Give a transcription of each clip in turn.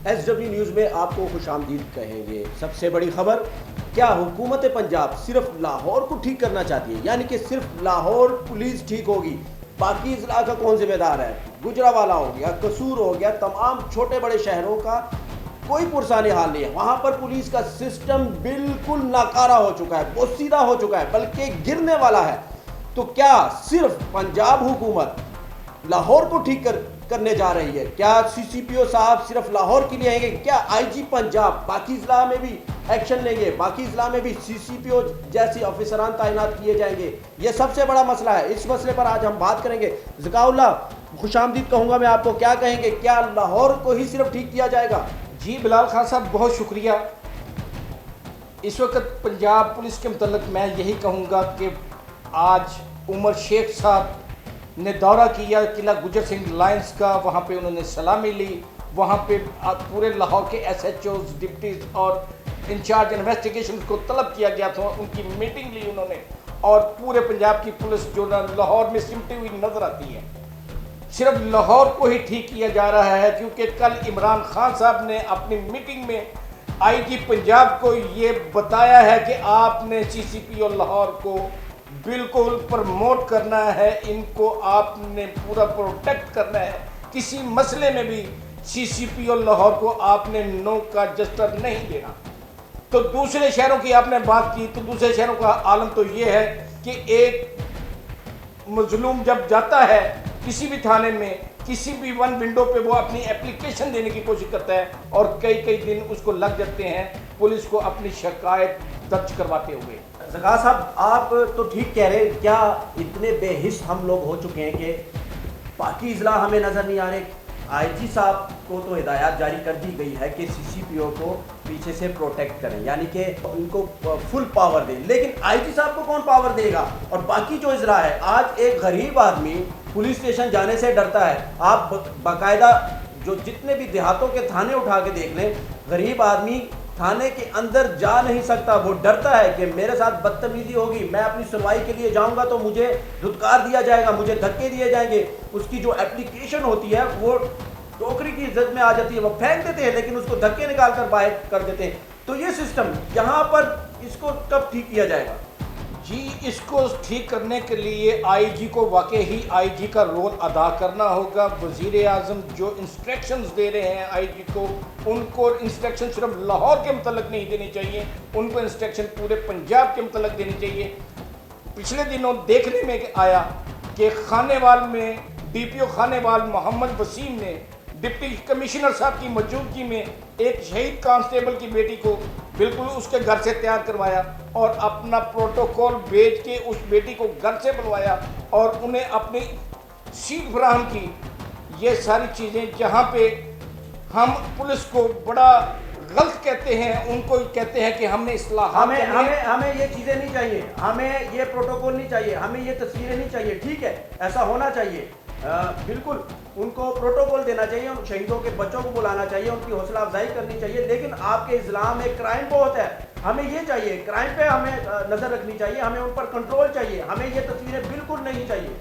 SW news में आपको खुशामदीद कहेंगे। सबसे बड़ी खबर, क्या हुकूमत पंजाब सिर्फ लाहौर को ठीक करना चाहती है, यानी कि सिर्फ लाहौर पुलिस ठीक होगी, बाकी इजला का कौन जिम्मेदार है? गुजरावाला हो गया, कसूर हो गया, तमाम छोटे बड़े शहरों का कोई पुरसाने हाल नहीं है। वहाँ पर पुलिस का सिस्टम बिल्कुल नाकारा हो चुका है, बोसीदा हो चुका है, बल्कि गिरने वाला है। तो क्या सिर्फ पंजाब हुकूमत लाहौर को ठीक करने जा रही है? क्या CCPO साहब सिर्फ लाहौर के लिए आएंगे? क्या IG पंजाब बाकी ज़िला में भी एक्शन लेंगे? बाकी ज़िला में भी CCPO जैसी ऑफिसरान तैनात किए जाएंगे? ये सबसे बड़ा मसला है। इस मसले पर आज हम बात करेंगे। ज़काउल्लाह, खुशामदीद कहूँगा मैं आपको, क्या कहेंगे? क्या लाहौर को ही सिर्फ ठीक किया जाएगा? जी बिलाल खान साहब, बहुत शुक्रिया। इस वक्त पंजाब पुलिस के मतलब मैं यही कहूँगा कि आज उमर शेख साहब ने दौरा किया किला गुजर सिंह लाइन्स का, वहाँ पे उन्होंने सलामी ली। वहाँ पे पूरे लाहौर के SHOs, डिप्टीज और इंचार्ज इन्वेस्टिगेशन को तलब किया गया था, उनकी मीटिंग ली उन्होंने। और पूरे पंजाब की पुलिस जो लाहौर में सिमटी हुई नजर आती है, सिर्फ लाहौर को ही ठीक किया जा रहा है। क्योंकि कल इमरान खान साहब ने अपनी मीटिंग में IG पंजाब को ये बताया है कि आपने CCPO लाहौर को बिल्कुल प्रमोट करना है, इनको आपने पूरा प्रोटेक्ट करना है। किसी मसले में भी CCPO लाहौर को आपने नो का जस्टर नहीं देना। तो दूसरे शहरों की आपने बात की, तो दूसरे शहरों का आलम तो ये है कि एक मजलूम जब जाता है किसी भी थाने में, किसी भी वन विंडो पे वो अपनी एप्लीकेशन देने की कोशिश करता है और कई कई दिन उसको लग जाते हैं पुलिस को अपनी शिकायत दर्ज करवाते हुए। ज़का साहब, आप तो ठीक कह रहे हैं। क्या इतने बेहिस हम लोग हो चुके हैं कि बाकी इजला हमें नज़र नहीं आ रहे? IG साहब को तो हिदायत जारी कर दी गई है कि CCPO को पीछे से प्रोटेक्ट करें, यानी कि उनको फुल पावर दें, लेकिन IG साहब को कौन पावर देगा? और बाकी जो इजला है, आज एक गरीब आदमी पुलिस स्टेशन जाने से डरता है। आप बाकायदा जो जितने भी देहातों के थाने उठा के देख लें, गरीब आदमी थाने के अंदर जा नहीं सकता। वो डरता है कि मेरे साथ बदतमीजी होगी, मैं अपनी सुनवाई के लिए जाऊंगा तो मुझे धुतकार दिया जाएगा, मुझे धक्के दिए जाएंगे। उसकी जो एप्लीकेशन होती है वो टोकरी की इज्जत में आ जाती है, वो फेंक देते हैं, लेकिन उसको धक्के निकाल कर बाहर कर देते हैं। तो ये सिस्टम यहाँ पर इसको कब ठीक किया जाएगा? जी, इसको ठीक करने के लिए IG को वाकई ही IG का रोल अदा करना होगा। वज़ीर आज़म जो इंस्ट्रक्शंस दे रहे हैं IG को, उनको इंस्ट्रक्शन सिर्फ लाहौर के मतलब नहीं देनी चाहिए, उनको इंस्ट्रक्शन पूरे पंजाब के मतलब देनी चाहिए। पिछले दिनों देखने में आया कि खानेवाल में DPO खानेवाल मोहम्मद वसीम ने डिप्टी कमिश्नर साहब की मौजूदगी में एक शहीद कांस्टेबल की बेटी को बिल्कुल उसके घर से तैयार करवाया और अपना प्रोटोकॉल भेज के उस बेटी को घर से बुलवाया और उन्हें अपनी सीट फराहम की। ये सारी चीज़ें जहाँ पे हम पुलिस को बड़ा गलत कहते हैं, उनको कहते हैं कि हमने इस्लाह हमें ये चीज़ें नहीं चाहिए, हमें ये प्रोटोकॉल नहीं चाहिए, हमें ये तस्वीरें नहीं चाहिए। ठीक है, ऐसा होना चाहिए, बिल्कुल उनको प्रोटोकॉल देना चाहिए, उन शहीदों के बच्चों को बुलाना चाहिए, उनकी हौसला अफजाई करनी चाहिए। लेकिन आपके इस्लाम में क्राइम बहुत है, हमें ये चाहिए, क्राइम पे हमें नज़र रखनी चाहिए, हमें उन पर कंट्रोल चाहिए, हमें ये तस्वीरें बिल्कुल नहीं चाहिए।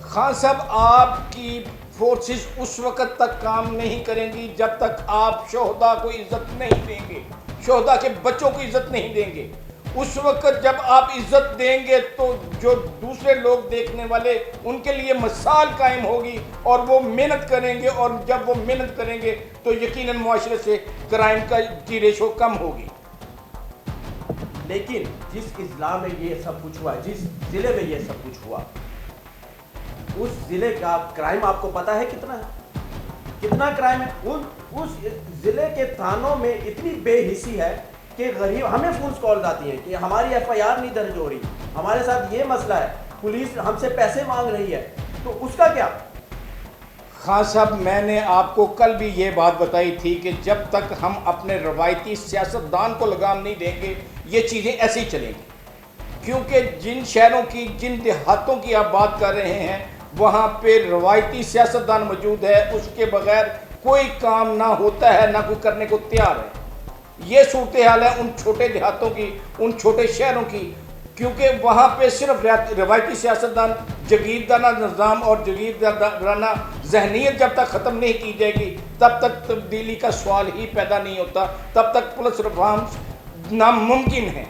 खान साहब, आपकी फोर्सेस उस वक़्त तक काम नहीं करेंगी जब तक आप शोहदा को इज्जत नहीं देंगे, शोहदा के बच्चों को इज्जत नहीं देंगे। उस वक्त जब आप इज्जत देंगे तो जो दूसरे लोग देखने वाले, उनके लिए मिसाल कायम होगी और वो मेहनत करेंगे, और जब वो मेहनत करेंगे तो यकीनन मुआशरे से क्राइम की रेशो कम होगी। लेकिन जिस इजला में ये सब कुछ हुआ, जिस जिले में ये सब कुछ हुआ, उस जिले का क्राइम आपको पता है कितना है? कितना क्राइम है? उस जिले के थानों में इतनी बेहिसी है कि गरीब, हमें फोन कॉल्स आती हैं कि हमारी FIR नहीं दर्ज हो रही, हमारे साथ ये मसला है, पुलिस हमसे पैसे मांग रही है, तो उसका क्या? खान साहब, मैंने आपको कल भी ये बात बताई थी कि जब तक हम अपने रवायती सियासतदान को लगाम नहीं देंगे, ये चीज़ें ऐसे ही चलेंगी। क्योंकि जिन शहरों की, जिन देहातों की आप बात कर रहे हैं, वहाँ पे रवायती सियासतदान मौजूद है, उसके बगैर कोई काम ना होता है, ना कोई करने को तैयार है। ये सूरत हाल है उन छोटे देहातों की, उन छोटे शहरों की, क्योंकि वहाँ पे सिर्फ रवायती सियासतदान, जगीरदाराना निज़ाम और जगीरदाराना जहनीत जब तक ख़त्म नहीं की जाएगी तब तक तब्दीली का सवाल ही पैदा नहीं होता, तब तक पुलिस रिफॉर्म्स नामुमकिन है।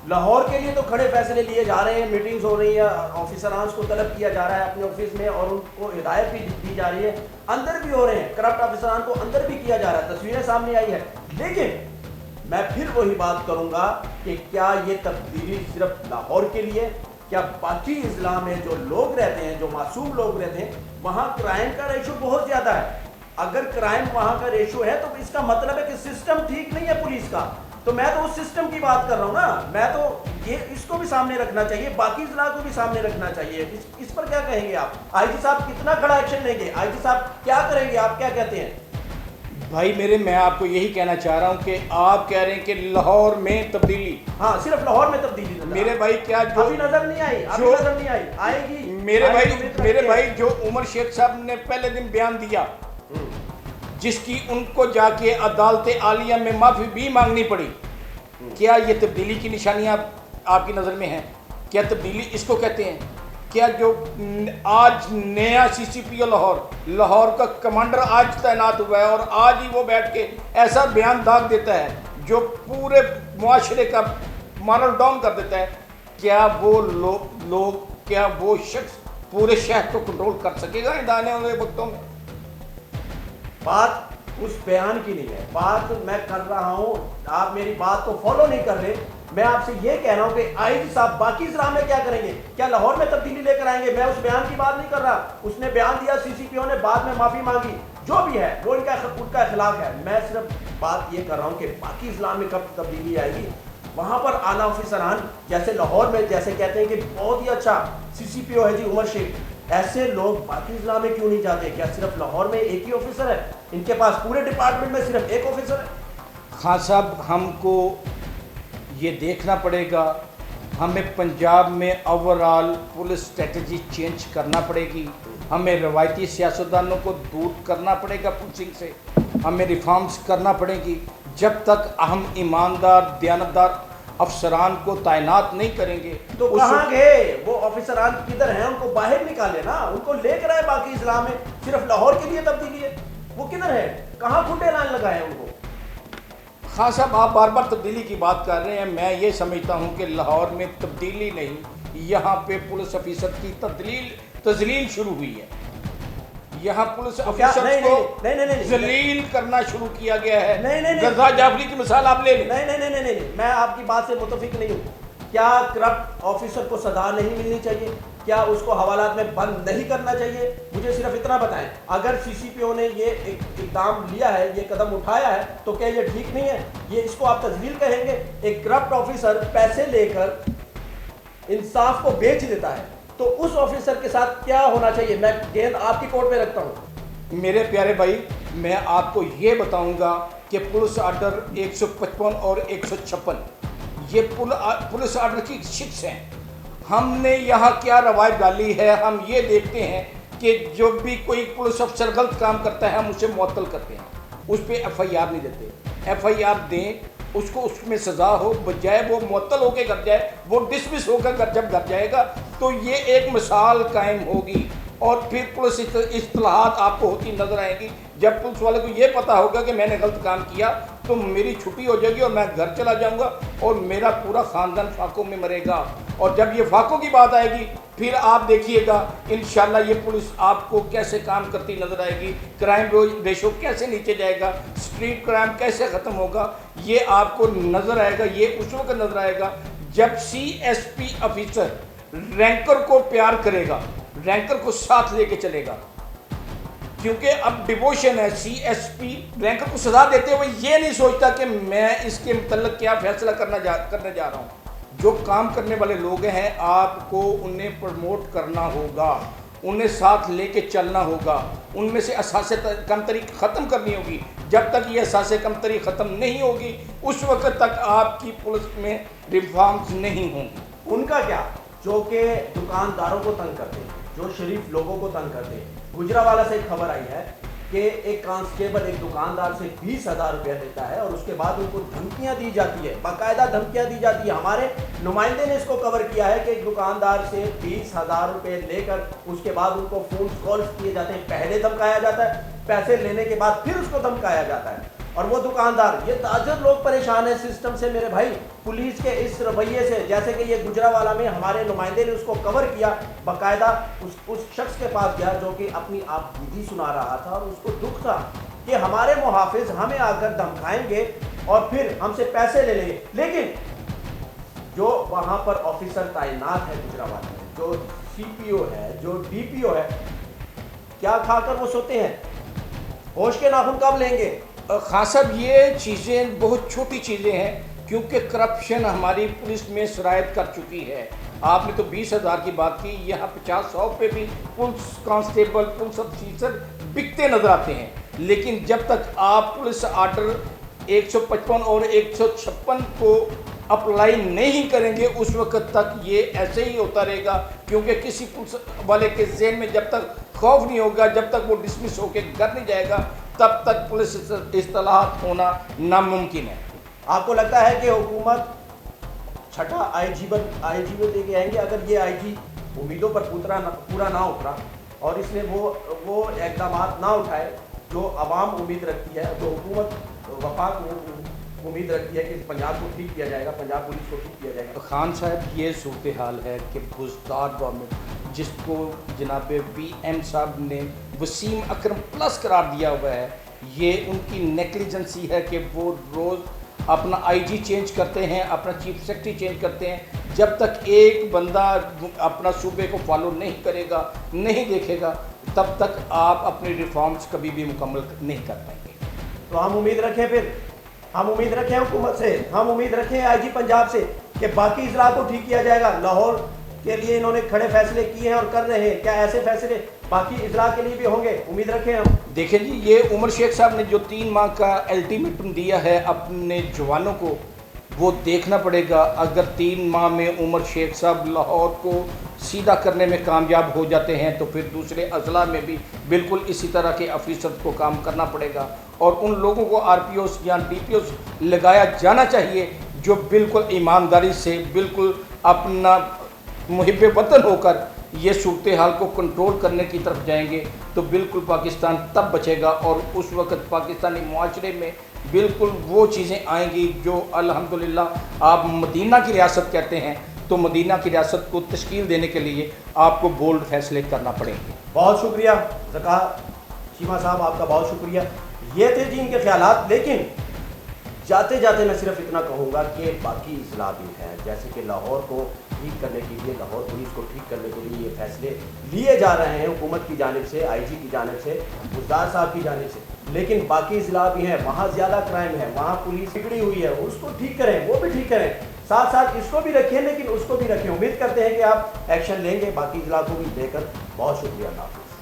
लाहौर के लिए तो खड़े फैसले लिए जा रहे हैं, मीटिंग्स हो रही है, ऑफिसरान को तलब किया जा रहा है अपने ऑफिस में और उनको हिदायत भी दी जा रही है, अंदर भी हो रहे हैं, करप्ट ऑफिसरान को अंदर भी किया जा रहा है, तस्वीरें सामने आई है। लेकिन मैं फिर वही बात करूंगा कि क्या ये तब्दीली सिर्फ लाहौर के लिए, क्या बाकी इस्लाम में जो लोग रहते हैं, जो मासूम लोग रहते हैं, वहाँ क्राइम का रेशो बहुत ज़्यादा है। अगर क्राइम वहाँ का रेशो है तो इसका मतलब है कि सिस्टम ठीक नहीं है पुलिस का। तो मैं तो उस सिस्टम की बात कर रहा हूँ ना, मैं तो ये इसको भी सामने रखना चाहिए, बाकी जिला को भी सामने रखना चाहिए। इस पर क्या कहेंगे आप? आईजी साहब कितना कड़ा एक्शन लेंगे? आईजी साहब क्या करेंगे? आप क्या कहते हैं? भाई मेरे, मैं आपको यही कहना चाह रहा हूँ कि आप कह रहे हैं कि लाहौर में तब्दीली, हाँ सिर्फ लाहौर में तब्दीली मेरे भाई क्या जो अभी नजर नहीं आई, अभी नजर नहीं आई, आएगी मेरे भाई जो उमर शेख साहब ने पहले दिन बयान दिया, जिसकी उनको जाके अदालत आलिया में माफी भी मांगनी पड़ी, क्या ये तब्दीली की निशानियां आपकी नज़र में हैं? क्या तब्दीली इसको कहते हैं? क्या जो आज नया सीसीपीओ लाहौर का कमांडर आज तैनात हुआ है और आज ही वो बैठ के ऐसा बयान दाग देता है जो पूरे मुआशरे का मॉरल डाउन कर देता है, क्या वो लोग क्या वो शख्स पूरे शहर को कंट्रोल कर सकेगा इन आने वाले वक्तों में? बात उस बयान की नहीं है, बात मैं कर रहा हूं, आप मेरी बात को फॉलो नहीं कर रहे। मैं आपसे ये कह रहा हूं कि आईजी साहब बाकी इस्लाम में क्या करेंगे? क्या लाहौर में तब्दीली लेकर आएंगे? मैं उस बयान की बात नहीं कर रहा। उसने बयान दिया, सीसीपीओ ने बाद में माफी मांगी, जो भी है वो उनका इखलाक है। मैं सिर्फ बात ये कर रहा हूँ कि बाकी इस्लाम में कब तब्दीली आएगी? वहां पर आला ऑफिसरान जैसे लाहौर में, जैसे कहते हैं कि बहुत ही अच्छा सीसीपीओ है जी उमर शेख, ऐसे लोग बाकी इस्लाम में क्यों नहीं जाते? क्या सिर्फ लाहौर में एक ही ऑफिसर है? इनके पास पूरे डिपार्टमेंट में सिर्फ एक ऑफिसर है? खान साहब, हमको ये देखना पड़ेगा, हमें पंजाब में ओवरऑल पुलिस स्ट्रेटजी चेंज करना पड़ेगी, हमें रवायती सियासतदानों को दूर करना पड़ेगा पुलिसिंग से, हमें रिफॉर्म्स करना पड़ेगी। जब तक हम ईमानदार दयानतदार अफसरान को तैनात नहीं करेंगे तो कहाँ गए वो ऑफिसरान? किधर हैं? उनको बाहर निकाले ना, उनको लेकर आए बाकी इस्लाम में। सिर्फ लाहौर के लिए तब्दीली है, वो किधर है? कहाँ खुंडे लाइन लगाए उनको? हाँ साहब, आप बार बार तब्दीली की बात कर रहे हैं। मैं ये समझता हूँ कि लाहौर में तब्दीली नहीं, यहाँ पे पुलिस ऑफिसर की तजलील शुरू हुई है। यहाँ पुलिस ऑफिसर को जलील करना शुरू किया गया है। रज़ा जाफरी की मिसाल आप ले लें। नहीं, मैं आपकी बात से मुतफिक नहीं हूँ। क्या करप्ट ऑफिसर को सजा नहीं मिलनी चाहिए? क्या उसको हवालात में बंद नहीं करना चाहिए? मुझे सिर्फ इतना बताएं, अगर सीसीपीओ ने ये एक इकदाम लिया है, ये कदम उठाया है, तो क्या ये ठीक नहीं है? ये इसको आप तजलील कहेंगे? एक करप्ट ऑफिसर पैसे लेकर इंसाफ को बेच देता है, तो उस ऑफिसर के साथ क्या होना चाहिए? मैं गेंद आपकी कोर्ट में रखता हूँ। मेरे प्यारे भाई, मैं आपको ये बताऊंगा कि पुलिस आर्डर 155 और 156 ये पुलिस आर्डर की शिक्स हैं। हमने यहाँ क्या रवायत डाली है, हम ये देखते हैं कि जो भी कोई पुलिस अफसर गलत काम करता है हम उसे मुअत्तल करते हैं, उस पर FIR नहीं देते। FIR दें, उसको उसमें सज़ा हो, बजाय वो मुअत्तल होकर घर जाए, वो डिसमिस होकर जब घर जाएगा तो ये एक मिसाल कायम होगी। और फिर पुलिस इस्तिलाहात आपको होती नजर आएगी। जब पुलिस वाले को ये पता होगा कि मैंने गलत काम किया तो मेरी छुट्टी हो जाएगी और मैं घर चला जाऊंगा और मेरा पूरा ख़ानदान फाकों में मरेगा। और जब ये फाकों की बात आएगी फिर आप देखिएगा इंशाल्लाह ये पुलिस आपको कैसे काम करती नजर आएगी, क्राइम रेशो कैसे नीचे जाएगा, स्ट्रीट क्राइम कैसे ख़त्म होगा, ये आपको नज़र आएगा। ये उस वक्त नज़र आएगा जब CSP ऑफिसर रैंकर को प्यार करेगा, रैंकर को साथ लेके चलेगा। क्योंकि अब डिवोशन है। CSP रैंकर को सजा देते हुए ये नहीं सोचता कि मैं इसके मतलब क्या फैसला करने जा रहा हूँ। जो काम करने वाले लोग हैं आपको उन्हें प्रमोट करना होगा, उन्हें साथ लेके चलना होगा, उनमें से असासे कमतरी ख़त्म करनी होगी। जब तक ये असासे कमतरी ख़त्म नहीं होगी उस वक्त तक आपकी पुलिस में रिफॉर्म्स नहीं होंगी। उनका क्या जो कि दुकानदारों को तंग करते हैं, जो शरीफ लोगों को तंग करते हैं। गुजरावाला से एक खबर आई है कि एक कांस्टेबल एक दुकानदार से 20,000 रुपया लेता है और उसके बाद उनको धमकियां दी जाती है, बाकायदा धमकियां दी जाती है। हमारे नुमाइंदे ने इसको कवर किया है कि एक दुकानदार से 20,000 रुपये लेकर उसके बाद उनको फोन कॉल्स किए जाते हैं। पहले धमकाया जाता है पैसे लेने के बाद फिर उसको धमकाया जाता है। और वो दुकानदार, ये ताजर लोग परेशान है सिस्टम से मेरे भाई, पुलिस के इस रवैये से। जैसे कि ये गुजरावाला में हमारे नुमाइंदे ने उसको कवर किया, बाकायदा उस शख्स के पास गया जो कि अपनी आप विधि सुना रहा था, और उसको दुख था कि हमारे मुहाफिज हमें आकर धमकाएंगे और फिर हमसे पैसे ले लेंगे। लेकिन जो वहाँ पर ऑफिसर तैनात है गुजरावाला में, जो सीपीओ है, जो डीपीओ है, क्या खाकर वो सोते हैं? होश के नाखून कब लेंगे? खान साहब, ये चीज़ें बहुत छोटी चीज़ें हैं, क्योंकि करप्शन हमारी पुलिस में शरायत कर चुकी है। आपने तो 20,000 की बात की, यहाँ 50-100 पे भी पुलिस कांस्टेबल, पुलिस ऑफिसर बिकते नजर आते हैं। लेकिन जब तक आप पुलिस आर्डर 155 और 156 को अप्लाई नहीं करेंगे, उस वक्त तक ये ऐसे ही होता रहेगा। क्योंकि किसी पुलिस वाले के ज़हन में जब तक खौफ नहीं होगा, जब तक वो डिसमिस होकर घर नहीं जाएगा, तब तक पुलिस इस्तेलाहात होना नामुमकिन है। आपको लगता है कि हुकूमत छठा आईजी में दे के आएंगे अगर ये आईजी उम्मीदों पर पूरा ना उतरा और इसने वो इकदाम ना उठाए जो अवाम उम्मीद रखती है, जो हुकूमत वफाक उम्मीद रखती है कि पंजाब को ठीक किया जाएगा, पंजाब पुलिस को ठीक किया जाएगा? खान साहब, ये सूरत हाल है कि बुज़दार गवर्नमेंट, जिसको जनाब PM साहब ने वसीम अकरम प्लस करार दिया हुआ है, ये उनकी नेग्लिजेंसी है कि वो रोज़ अपना IG चेंज करते हैं, अपना चीफ सेक्रेटरी चेंज करते हैं। जब तक एक बंदा अपना सूबे को फॉलो नहीं करेगा, नहीं देखेगा, तब तक आप अपने रिफॉर्म्स कभी भी मुकम्मल नहीं कर पाएंगे। तो हम उम्मीद रखें, फिर हम उम्मीद रखें हुकूमत से, हम उम्मीद रखें IG पंजाब से कि बाकी इजला को ठीक किया जाएगा। लाहौर के लिए इन्होंने खड़े फैसले किए हैं और कर रहे हैं, क्या ऐसे फैसले बाकी इजला के लिए भी होंगे? उम्मीद रखें हम। देखें जी, ये उमर शेख साहब ने जो 3 माह का अल्टीमेटम दिया है अपने जवानों को, वो देखना पड़ेगा। अगर 3 माह में उमर शेख साहब लाहौर को सीधा करने में कामयाब हो जाते हैं, तो फिर दूसरे अजला में भी बिल्कुल इसी तरह के अफसर को काम करना पड़ेगा। और उन लोगों को RPOs या DPOs लगाया जाना चाहिए जो बिल्कुल ईमानदारी से, बिल्कुल अपना मुहिब वतन होकर ये सूरत हाल को कंट्रोल करने की तरफ जाएंगे, तो बिल्कुल पाकिस्तान तब बचेगा। और उस वक्त पाकिस्तानी मुआशरे में बिल्कुल वो चीज़ें आएंगी जो अल्हम्दुलिल्लाह आप मदीना की रियासत कहते हैं, तो मदीना की रियासत को तश्कील देने के लिए आपको बोल्ड फैसले करना पड़ेंगे। बहुत शुक्रिया ज़का चीमा साहब, आपका बहुत शुक्रिया। ये थे जी इनके ख्यालात। लेकिन जाते जाते मैं सिर्फ इतना कहूँगा कि बाकी इजला भी हैं, जैसे कि लाहौर को ठीक करने के लिए, लाहौर पुलिस को ठीक करने के लिए ये फैसले लिए जा रहे हैं हुकूमत की जानिब से, IG की जानिब से, बुज़दार साहब की जानिब से। लेकिन बाकी इजला भी हैं, वहाँ ज़्यादा क्राइम है, वहाँ पुलिस बिगड़ी हुई है, उसको ठीक करें, वो भी ठीक करें, साथ साथ इसको भी रखें, लेकिन उसको भी रखें। उम्मीद करते हैं कि आप एक्शन लेंगे बाकी इजला को भी लेकर। बहुत शुक्रिया, अल्लाह हाफ़िज़।